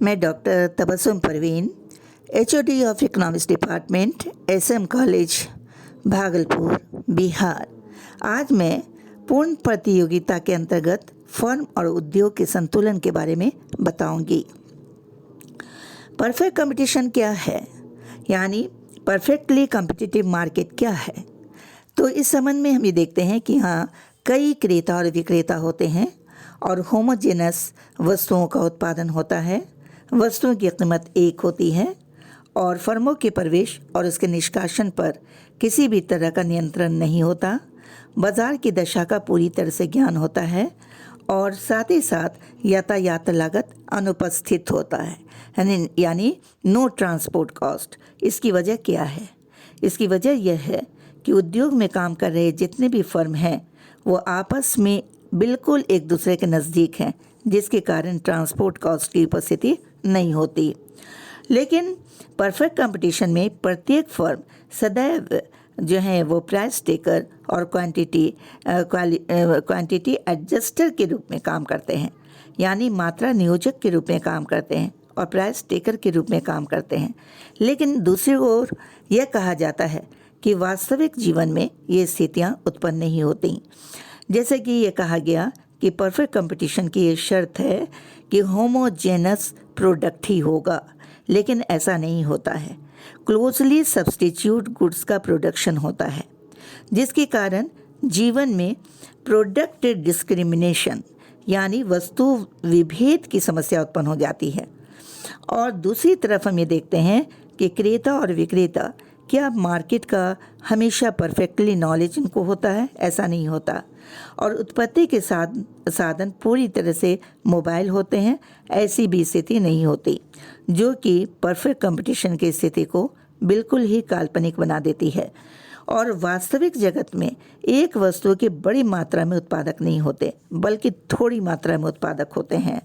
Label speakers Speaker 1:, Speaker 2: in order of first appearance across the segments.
Speaker 1: मैं doctor Tabassum Parveen, HOD of economics department, SM college, Bhagalpur, Bihar. आज मैं पूर्ण प्रतियोगिता के अंतर्गत फर्म और उद्योग के संतुलन के बारे में बताऊंगी। परफेक्ट कंपटीशन क्या है, यानी परफेक्टली कॉम्पिटिटिव मार्केट क्या है। तो इस संबंध में हम ये देखते हैं कि हाँ, कई क्रेता और विक्रेता होते हैं और होमोजेनस वस्तुओं का उत्पादन होता है। वस्तुओं की कीमत एक होती है और फर्मों के प्रवेश और उसके निष्कासन पर किसी भी तरह का नियंत्रण नहीं होता। बाजार की दशा का पूरी तरह से ज्ञान होता है और साथ ही साथ यातायात लागत अनुपस्थित होता है, यानी नो ट्रांसपोर्ट कॉस्ट। इसकी वजह क्या है? इसकी वजह यह है कि उद्योग में काम कर रहे जितने भी फर्म हैं वो आपस में बिल्कुल एक दूसरे के नज़दीक हैं, जिसके कारण ट्रांसपोर्ट कॉस्ट की उपस्थिति नहीं होती। लेकिन परफेक्ट कंपटीशन में प्रत्येक फर्म सदैव जो है वो प्राइस टेकर और क्वांटिटी एडजस्टर के रूप में काम करते हैं, यानी मात्रा नियोजक के रूप में काम करते हैं और प्राइस टेकर के रूप में काम करते हैं। लेकिन दूसरी ओर यह कहा जाता है कि वास्तविक जीवन में ये स्थितियाँ उत्पन्न नहीं होती। जैसे कि ये कहा गया कि परफेक्ट कंपटीशन की ये शर्त है कि होमोजेनस प्रोडक्ट ही होगा, लेकिन ऐसा नहीं होता है। क्लोजली सब्स्टिट्यूट गुड्स का प्रोडक्शन होता है, जिसके कारण जीवन में प्रोडक्ट डिस्क्रिमिनेशन यानी वस्तु विभेद की समस्या उत्पन्न हो जाती है। और दूसरी तरफ हम ये देखते हैं कि क्रेता और विक्रेता क्या मार्केट का हमेशा परफेक्टली नॉलेज इनको होता है? ऐसा नहीं होता। और उत्पत्ति के साधन पूरी तरह से मोबाइल होते हैं, ऐसी भी स्थिति नहीं होती, जो कि परफेक्ट कंपटीशन की स्थिति को बिल्कुल ही काल्पनिक बना देती है। और वास्तविक जगत में एक वस्तु के बड़ी मात्रा में उत्पादक नहीं होते, बल्कि थोड़ी मात्रा में उत्पादक होते हैं।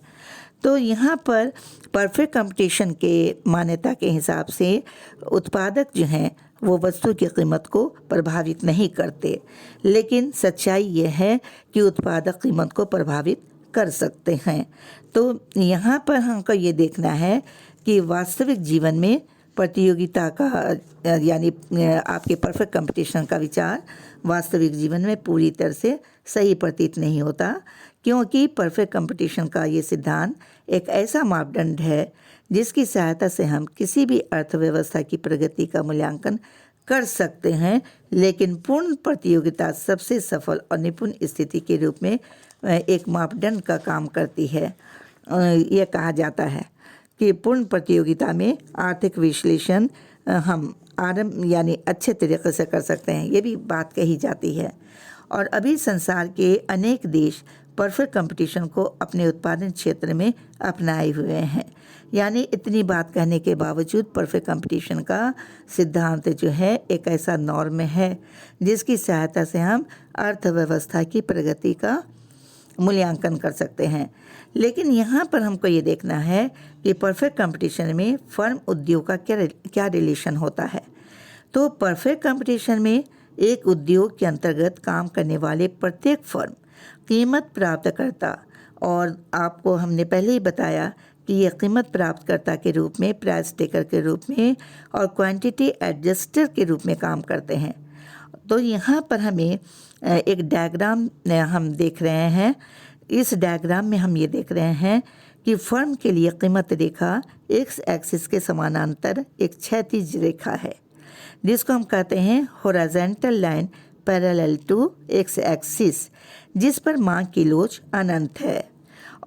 Speaker 1: तो यहाँ पर परफेक्ट कंपटीशन के मान्यता के हिसाब से उत्पादक जो हैं वो वस्तु की कीमत को प्रभावित नहीं करते, लेकिन सच्चाई ये है कि उत्पादक कीमत को प्रभावित कर सकते हैं। तो यहाँ पर हमको ये देखना है कि वास्तविक जीवन में प्रतियोगिता का यानी आपके परफेक्ट कंपटीशन का विचार वास्तविक जीवन में पूरी तरह से सही प्रतीत नहीं होता, क्योंकि परफेक्ट कंपटीशन का ये सिद्धांत एक ऐसा मापदंड है जिसकी सहायता से हम किसी भी अर्थव्यवस्था की प्रगति का मूल्यांकन कर सकते हैं। लेकिन पूर्ण प्रतियोगिता सबसे सफल और निपुण स्थिति के रूप में एक मापदंड का काम करती है। यह कहा जाता है कि पूर्ण प्रतियोगिता में आर्थिक विश्लेषण हम आरंभ यानी अच्छे तरीके से कर सकते हैं, ये भी बात कही जाती है। और अभी संसार के अनेक देश परफेक्ट कंपटीशन को अपने उत्पादन क्षेत्र में अपनाए हुए हैं, यानी इतनी बात कहने के बावजूद परफेक्ट कंपटीशन का सिद्धांत जो है एक ऐसा नॉर्म है जिसकी सहायता से हम अर्थव्यवस्था की प्रगति का मूल्यांकन कर सकते हैं। लेकिन यहाँ पर हमको ये देखना है कि परफेक्ट कंपटीशन में फर्म उद्योग का क्या रिलेशन होता है। तो परफेक्ट कंपटीशन में एक उद्योग के अंतर्गत काम करने वाले प्रत्येक फर्म कीमत प्राप्तकर्ता, और आपको हमने पहले ही बताया कि यह कीमत प्राप्तकर्ता के रूप में, प्राइस टेकर के रूप में और क्वांटिटी एडजस्टर के रूप में काम करते हैं। तो यहाँ पर हमें एक डायग्राम हम देख रहे हैं। इस डायग्राम में हम ये देख रहे हैं कि फर्म के लिए कीमत रेखा एक्स एक्सिस के समानांतर एक क्षैतिज रेखा है, जिसको हम कहते हैं horizontal line parallel to x axis, जिस पर मांग की लोच अनंत है।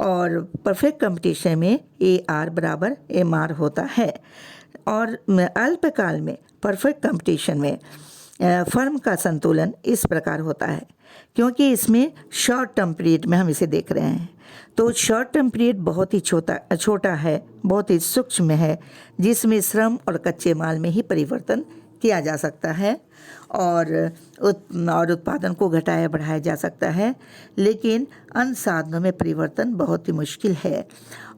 Speaker 1: और परफेक्ट कंपटीशन में AR बराबर MR होता है। और अल्पकाल में परफेक्ट कंपटीशन में फर्म का संतुलन इस प्रकार होता है, क्योंकि इसमें शॉर्ट टर्म पीरियड में हम इसे देख रहे हैं। तो शॉर्ट टर्म पीरियड बहुत ही छोटा है, बहुत ही सूक्ष्म है, जिसमें श्रम और कच्चे माल में ही परिवर्तन किया जा सकता है और उत्पादन को घटाया बढ़ाया जा सकता है। लेकिन अन्य साधनों में परिवर्तन बहुत ही मुश्किल है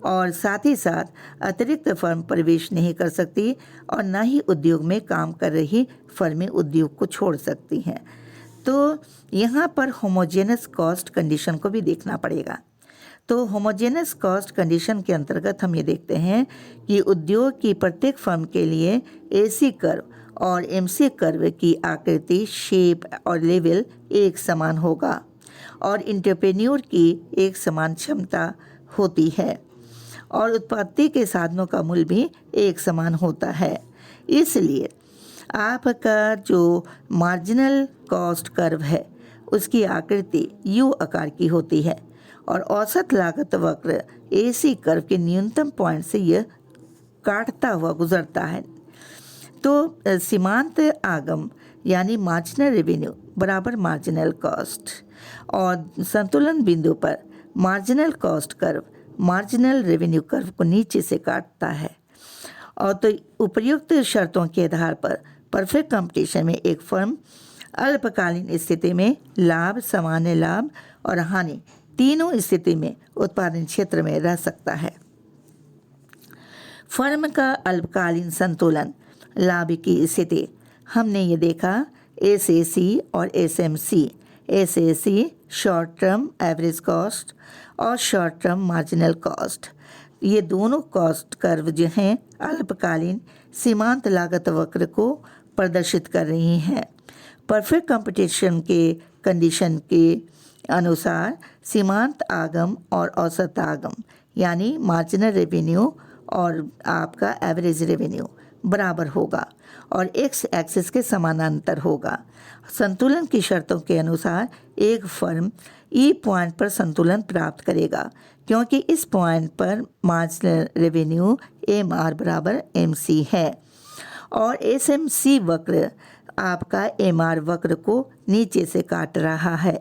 Speaker 1: और साथ ही साथ अतिरिक्त फर्म प्रवेश नहीं कर सकती और न ही उद्योग में काम कर रही फर्में उद्योग को छोड़ सकती हैं। तो यहाँ पर होमोजेनस कॉस्ट कंडीशन को भी देखना पड़ेगा। तो होमोजेनस कॉस्ट कंडीशन के अंतर्गत हम ये देखते हैं कि उद्योग की प्रत्येक फर्म के लिए एसी कर्व और एमसी कर्व की आकृति, शेप और लेवल एक समान होगा और एंटरप्रेन्योर की एक समान क्षमता होती है और उत्पत्ति के साधनों का मूल्य भी एक समान होता है। इसलिए आपका जो मार्जिनल कॉस्ट कर्व है उसकी आकृति यू आकार की होती है और औसत लागत वक्र एसी कर्व के न्यूनतम पॉइंट से यह काटता हुआ गुजरता है। तो सीमांत आगम यानी मार्जिनल रेवेन्यू बराबर मार्जिनल कॉस्ट और संतुलन बिंदु पर marginal cost curve marginal revenue curve को नीचे से काटता है। और तो उपयुक्त शर्तों के आधार पर परफेक्ट कंपटीशन में एक फर्म अल्पकालीन स्थिति में लाभ, सामान्य लाभ और हानि तीनों स्थिति में उत्पादन क्षेत्र में रह सकता है। फर्म का अल्पकालीन संतुलन लाभ की स्थिति हमने ये देखा एसएसी और SMC. SSC short term average cost और शॉर्ट टर्म मार्जिनल कॉस्ट, ये दोनों कॉस्ट कर्व जो हैं अल्पकालीन सीमांत लागत वक्र को प्रदर्शित कर रही हैं। परफेक्ट कंपटीशन के कंडीशन के अनुसार सीमांत आगम और औसत आगम यानी मार्जिनल रेवेन्यू और आपका एवरेज रेवेन्यू बराबर होगा और एक्स एक्सिस के समानांतर होगा। संतुलन की शर्तों के अनुसार एक फर्म ई पॉइंट पर संतुलन प्राप्त करेगा क्योंकि इस पॉइंट पर मार्जिनल रेवेन्यू एम आर बराबर एम सी है और एस एम सी वक्र आपका एम आर वक्र को नीचे से काट रहा है।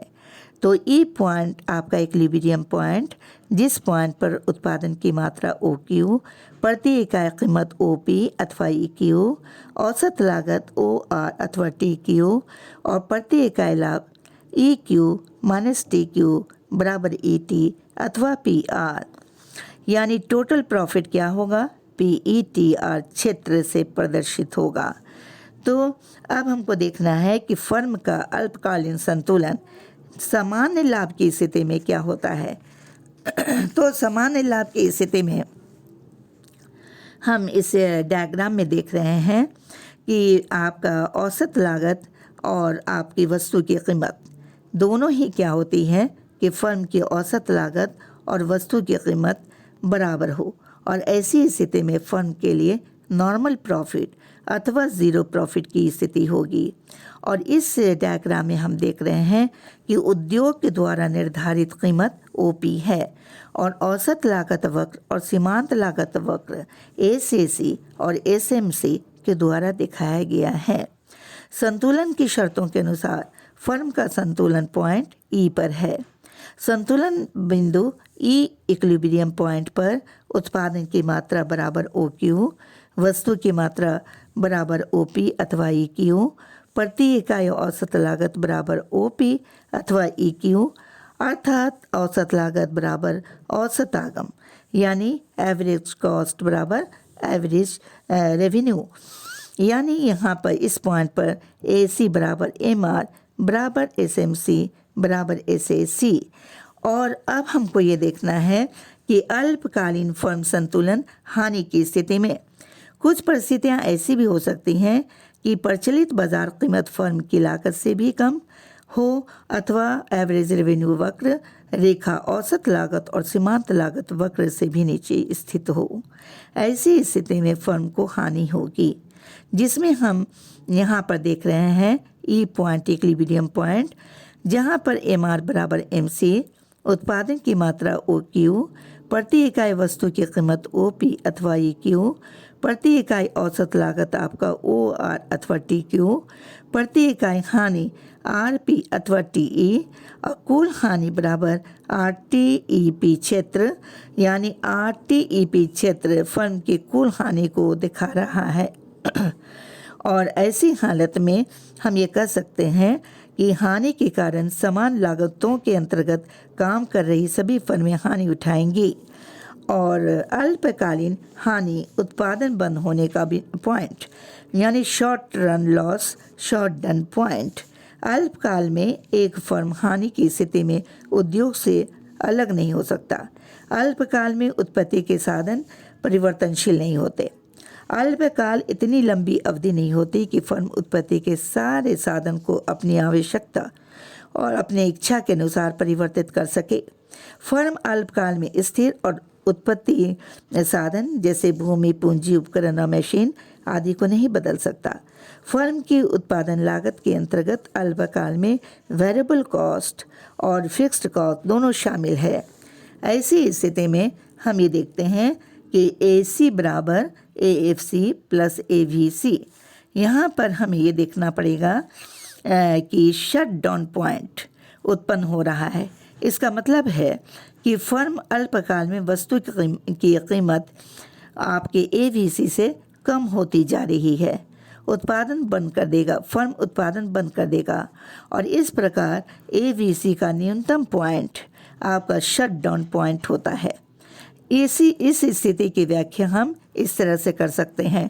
Speaker 1: तो ई पॉइंट आपका इक्विलिब्रियम पॉइंट, जिस पॉइंट पर उत्पादन की मात्रा ओ क्यू, प्रति इकाई कीमत ओ पी अथवा ई क्यू, औसत लागत ओ आर अथवा टी क्यू और प्रति इकाई लाभ E Q minus T Q बराबर ई टी अथवा पी आर, यानी टोटल प्रॉफिट क्या होगा पी ई टी आर क्षेत्र से प्रदर्शित होगा। तो अब हमको देखना है कि फर्म का अल्पकालीन संतुलन सामान्य लाभ की स्थिति में क्या होता है। तो सामान्य लाभ की स्थिति में हम इस डायग्राम में देख रहे हैं कि आपका औसत लागत और आपकी वस्तु की कीमत दोनों ही क्या होती है कि फर्म की औसत लागत और वस्तु की कीमत बराबर हो और ऐसी स्थिति में फर्म के लिए नॉर्मल प्रॉफिट अथवा ज़ीरो प्रॉफिट की स्थिति होगी। और इस डायग्राम में हम देख रहे हैं कि उद्योग के द्वारा निर्धारित कीमत ओपी है और औसत लागत वक्र और सीमांत लागत वक्र एसएसी और एसएमसी के द्वारा दिखाया गया है। संतुलन की शर्तों के अनुसार फर्म का संतुलन पॉइंट ई पर है। संतुलन बिंदु ई इक्विलिब्रियम पॉइंट पर उत्पादन की मात्रा बराबर ओ क्यू, वस्तु की मात्रा बराबर ओ पी अथवा ई क्यू, प्रति इकाई औसत लागत बराबर ओ पी अथवा ई क्यू, अर्थात औसत लागत बराबर औसत आगम यानी एवरेज कॉस्ट बराबर एवरेज रेवेन्यू, यानी यहाँ पर इस पॉइंट पर ए सी बराबर एम आर बराबर एस एम सी बराबर एस ए सी। और अब हमको ये देखना है कि अल्पकालीन फर्म संतुलन हानि की स्थिति में कुछ परिस्थितियाँ ऐसी भी हो सकती हैं कि प्रचलित बाजार कीमत फर्म की लागत से भी कम हो अथवा एवरेज रेवेन्यू वक्र रेखा औसत लागत और सीमांत लागत वक्र से भी नीचे स्थित हो। ऐसी स्थिति में फर्म को हानि होगी, जिसमें हम यहाँ पर देख रहे हैं ई पॉइंट इक्विलिब्रियम पॉइंट, जहाँ पर एम आर बराबर एम सी, उत्पादन की मात्रा ओ क्यू, प्रति इकाई वस्तु की कीमत ओ पी अथवा ई क्यू, प्रति इकाई औसत लागत आपका ओ आर अथवा टी क्यू, प्रति इकाई हानि आर पी अथवा टी ई और कुल हानि बराबर आर टी ई पी क्षेत्र, यानी आर टी ई पी क्षेत्र फर्म की कुल हानि को दिखा रहा है। और ऐसी हालत में हम ये कह सकते हैं कि हानि के कारण समान लागतों के अंतर्गत काम कर रही सभी फर्में हानि उठाएंगी और अल्पकालीन हानि उत्पादन बंद होने का भी पॉइंट यानी short run loss short done point. अल्पकाल में एक फर्म हानि की स्थिति में उद्योग से अलग नहीं हो सकता। अल्पकाल में उत्पत्ति के साधन परिवर्तनशील नहीं होते। अल्पकाल इतनी लंबी अवधि नहीं होती कि फर्म उत्पत्ति के सारे साधन को अपनी आवश्यकता और अपने इच्छा के अनुसार परिवर्तित कर सके। फर्म अल्पकाल में स्थिर और उत्पत्ति साधन जैसे भूमि, पूंजी, उपकरण और मशीन आदि को नहीं बदल सकता। फर्म की उत्पादन लागत के अंतर्गत अल्पकाल में वेरिएबल कॉस्ट और फिक्स्ड कॉस्ट दोनों शामिल है। ऐसी स्थिति में हम ये देखते हैं कि AC बराबर AFC प्लस AVC। यहाँ पर हमें ये देखना पड़ेगा कि शट डाउन पॉइंट उत्पन्न हो रहा है। इसका मतलब है कि फर्म अल्पकाल में वस्तु की कीमत आपके AVC से कम होती जा रही है। उत्पादन बंद कर देगा, फर्म उत्पादन बंद कर देगा और इस प्रकार AVC का न्यूनतम पॉइंट आपका शट डाउन पॉइंट होता है। इस स्थिति की व्याख्या हम इस तरह से कर सकते हैं।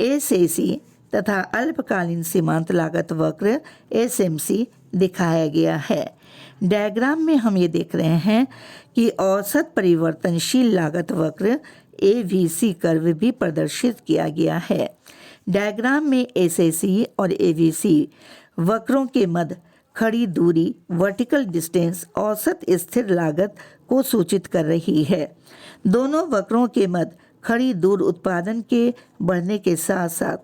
Speaker 1: SAC तथा अल्पकालीन सीमांत लागत वक्र SMC दिखाया गया है। डायग्राम में हम ये देख रहे हैं कि औसत परिवर्तनशील लागत वक्र AVC कर्व भी प्रदर्शित किया गया है। डायग्राम में SAC और AVC वक्रों के मध्य खड़ी दूरी वर्टिकल डिस्टेंस औसत स्थिर लागत को सूचित कर रही है। दोनों वक्रों के मध्य खड़ी दूर उत्पादन के बढ़ने के साथ साथ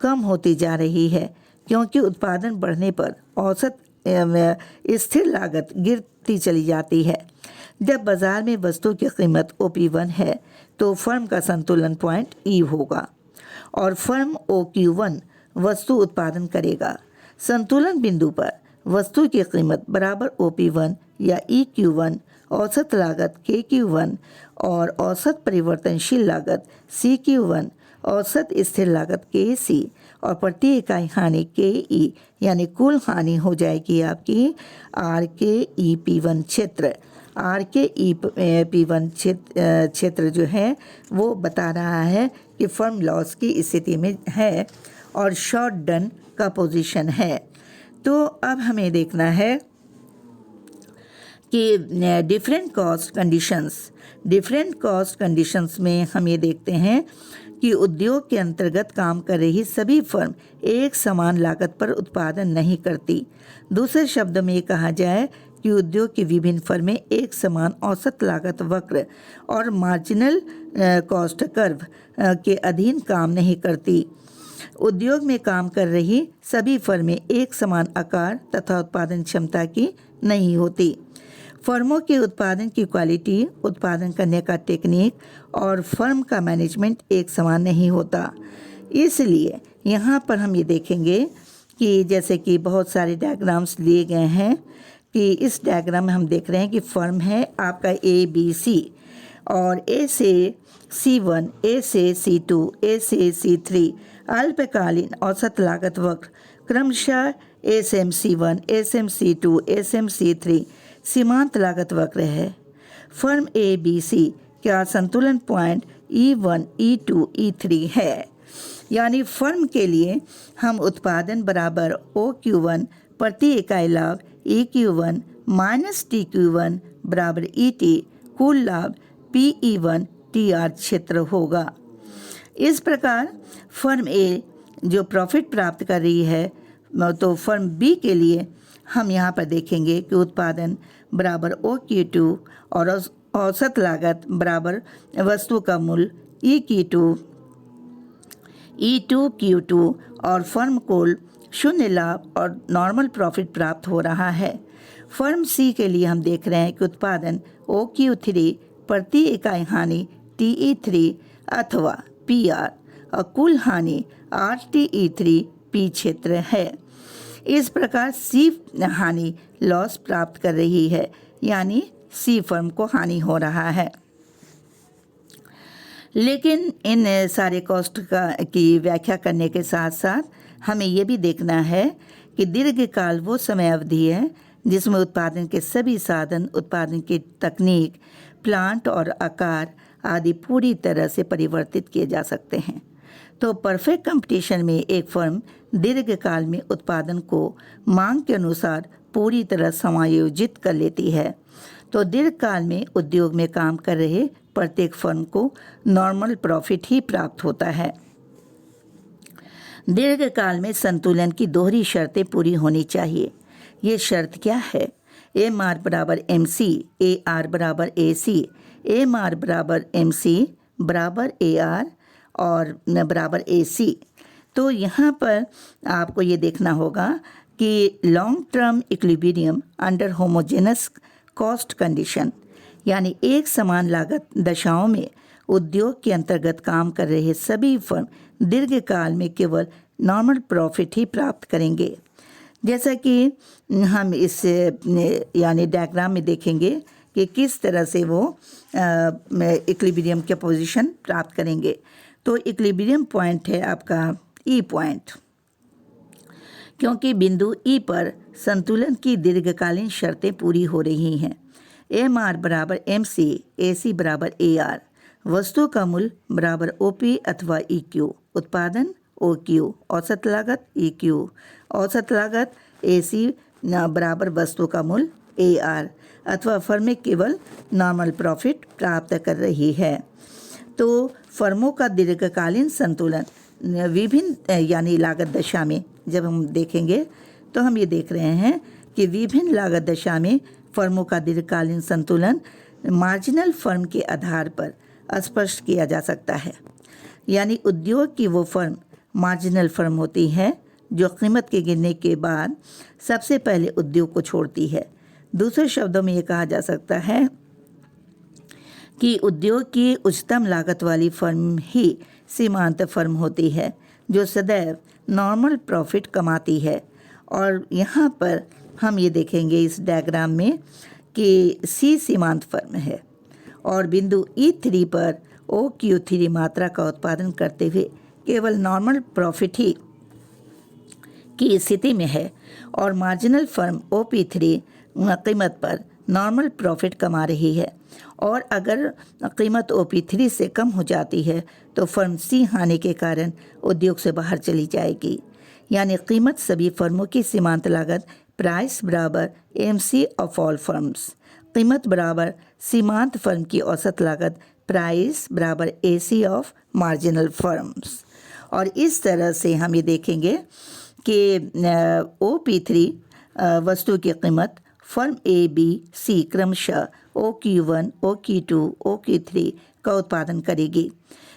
Speaker 1: कम होती जा रही है, क्योंकि उत्पादन बढ़ने पर औसत स्थिर लागत गिरती चली जाती है। जब बाजार में वस्तु की कीमत OP1 है तो फर्म का संतुलन पॉइंट E होगा और फर्म OQ1 वस्तु उत्पादन करेगा। संतुलन बिंदु पर वस्तु की कीमत बराबर OP1 या EQ1, औसत लागत KQ1 और औसत परिवर्तनशील लागत CQ1, औसत स्थिर लागत KC और प्रति इकाई हानि KE यानी कुल हानि हो जाएगी आपकी RKEP1 क्षेत्र। RKEP1 क्षेत्र जो है वो बता रहा है कि फर्म लॉस की स्थिति में है और शॉर्ट डन का पोजीशन है। तो अब हमें देखना है कि डिफरेंट कॉस्ट कंडीशंस में हम ये देखते हैं कि उद्योग के अंतर्गत काम कर रही सभी फर्म एक समान लागत पर उत्पादन नहीं करती। दूसरे शब्द में ये कहा जाए कि उद्योग की विभिन्न फर्में एक समान औसत लागत वक्र और मार्जिनल कॉस्ट कर्व के अधीन काम नहीं करती। उद्योग में काम कर रही सभी फर्में एक समान आकार तथा उत्पादन क्षमता की नहीं होती। फर्मों के उत्पादन की क्वालिटी, उत्पादन करने का टेक्निक और फर्म का मैनेजमेंट एक समान नहीं होता। इसलिए यहाँ पर हम ये देखेंगे कि जैसे कि बहुत सारे डायग्राम्स लिए गए हैं कि इस डायग्राम में हम देख रहे हैं कि फर्म है आपका ABC और A से C1, A से C2, A से C3 अल्पकालीन औसत लागत वक्र क्रमशः SMC1, SMC2, SMC3 सीमांत लागत वक्र है। फर्म ABC का संतुलन पॉइंट E1, E2, E3 है। यानी फर्म के लिए हम उत्पादन बराबर OQ1 प्रति इकाई लाभ EQ1 माइनस TQ1 बराबर ET कुल लाभ PE1 TR क्षेत्र होगा। इस प्रकार फर्म A जो प्रॉफिट प्राप्त कर रही है तो फर्म B के लिए हम यहाँ पर देखेंगे कि उत्पादन बराबर OQ2 और औसत लागत बराबर वस्तु का मूल्य EQ2 E2Q2 और फर्म को शून्य लाभ और नॉर्मल प्रॉफिट प्राप्त हो रहा है। फर्म C के लिए हम देख रहे हैं कि उत्पादन OQ3 प्रति इकाई हानि TE3 अथवा PR और कुल हानि RTE3 P क्षेत्र है। इस प्रकार C हानि लॉस प्राप्त कर रही है, यानी C फर्म को हानि हो रहा है। लेकिन इन सारे कॉस्ट की व्याख्या करने के साथ साथ हमें ये भी देखना है कि दीर्घकाल वो समय अवधि है जिसमें उत्पादन के सभी साधन, उत्पादन की तकनीक, प्लांट और आकार आदि पूरी तरह से परिवर्तित किए जा सकते हैं। तो परफेक्ट कंपटीशन में एक फर्म दीर्घकाल में उत्पादन को मांग के अनुसार पूरी तरह समायोजित कर लेती है। तो दीर्घकाल में उद्योग में काम कर रहे प्रत्येक फर्म को नॉर्मल प्रॉफिट ही प्राप्त होता है। दीर्घकाल में संतुलन की दोहरी शर्तें पूरी होनी चाहिए। ये शर्त क्या है? एम आर बराबर एम सी, ए आर बराबर ए सी, एम आर बराबर एम सी बराबर ए आर और बराबर ए सी। तो यहाँ पर आपको ये देखना होगा कि long term equilibrium under homogeneous cost condition, यानी एक समान लागत दशाओं में उद्योग के अंतर्गत काम कर रहे सभी फर्म दीर्घकाल में केवल नॉर्मल प्रॉफिट ही प्राप्त करेंगे। जैसा कि हम इस यानी डायग्राम में देखेंगे कि किस तरह से वो इक्विलिब्रियम के पोजीशन प्राप्त करेंगे। तो इक्विलिब्रियम पॉइंट है आपका ई पॉइंट, क्योंकि बिंदु ई पर संतुलन की दीर्घकालीन शर्तें पूरी हो रही हैं। एम आर बराबर एम सी, ए सी बराबर ए आर, वस्तु का मूल्य बराबर ओ पी अथवा ई क्यू, उत्पादन ओ क्यू, औसत लागत ई क्यू, औसत लागत ए सी बराबर वस्तु का मूल्य ए आर, अथवा फर्म केवल नॉर्मल प्रॉफिट प्राप्त कर रही है। तो फर्मों का दीर्घकालीन संतुलन विभिन्न यानी लागत दशा में जब हम देखेंगे तो हम ये देख रहे हैं कि विभिन्न लागत दशा में फर्मों का दीर्घकालीन संतुलन मार्जिनल फर्म के आधार पर स्पष्ट किया जा सकता है। यानी उद्योग की वो फर्म मार्जिनल फर्म होती है जो कीमत के गिरने के बाद सबसे पहले उद्योग को छोड़ती है। दूसरे शब्दों में ये कहा जा सकता है कि उद्योग की उच्चतम लागत वाली फर्म ही सीमांत फर्म होती है जो सदैव नॉर्मल प्रॉफिट कमाती है। और यहाँ पर हम ये देखेंगे इस डायग्राम में कि सी सीमांत फर्म है और बिंदु E3 पर OQ3 मात्रा का उत्पादन करते हुए केवल नॉर्मल प्रॉफिट ही की स्थिति में है और मार्जिनल फर्म OP3 कीमत पर नॉर्मल प्रॉफिट कमा रही है। और अगर कीमत OP3 से कम हो जाती है तो फर्म सी हानि के कारण उद्योग से बाहर चली जाएगी। यानी कीमत सभी फर्मों की सीमांत लागत प्राइस बराबर MC ऑफ ऑल फर्म्स, कीमत बराबर सीमांत फर्म की औसत लागत प्राइस बराबर AC ऑफ मार्जिनल फर्म्स। और इस तरह से हम ये देखेंगे कि OP3 वस्तु की कीमत फर्म A, B, C क्रमशः OQ1, OQ2, OQ3 का उत्पादन करेगी।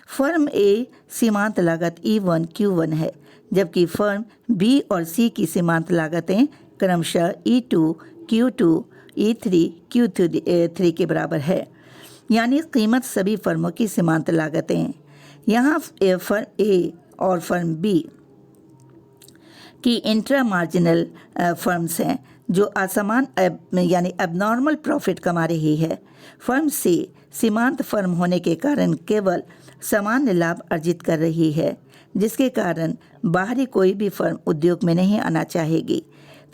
Speaker 1: फर्म A सीमांत लागत E1, Q1 है, जबकि फर्म B और C की सीमांत लागतें क्रमशः E2, Q2, E3, Q3 के बराबर है। यानी कीमत सभी फर्मों की सीमांत लागतें यहाँ फर्म A और फर्म B की इंट्रा मार्जिनल फर्म्स हैं जो असमान यानी एबनॉर्मल प्रॉफिट कमा रही है। फर्म C सीमांत फर्म होने के कारण केवल सामान्य लाभ अर्जित कर रही है, जिसके कारण बाहरी कोई भी फर्म उद्योग में नहीं आना चाहेगी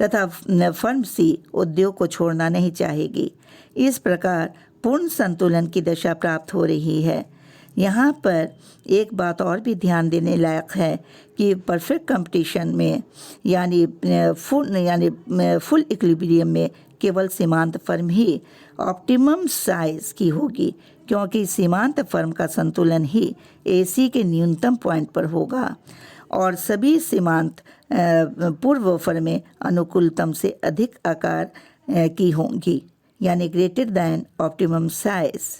Speaker 1: तथा फर्म C उद्योग को छोड़ना नहीं चाहेगी। इस प्रकार पूर्ण संतुलन की दशा प्राप्त हो रही है। यहाँ पर एक बात और भी ध्यान देने लायक है कि परफेक्ट कंपटीशन में यानी फुल इक्विलिब्रियम में केवल सीमांत फर्म ही ऑप्टिमम साइज की होगी, क्योंकि सीमांत फर्म का संतुलन ही AC के न्यूनतम पॉइंट पर होगा और सभी सीमांत पूर्व फर्में अनुकूलतम से अधिक आकार की होंगी, यानी ग्रेटर दैन ऑप्टिमम साइज।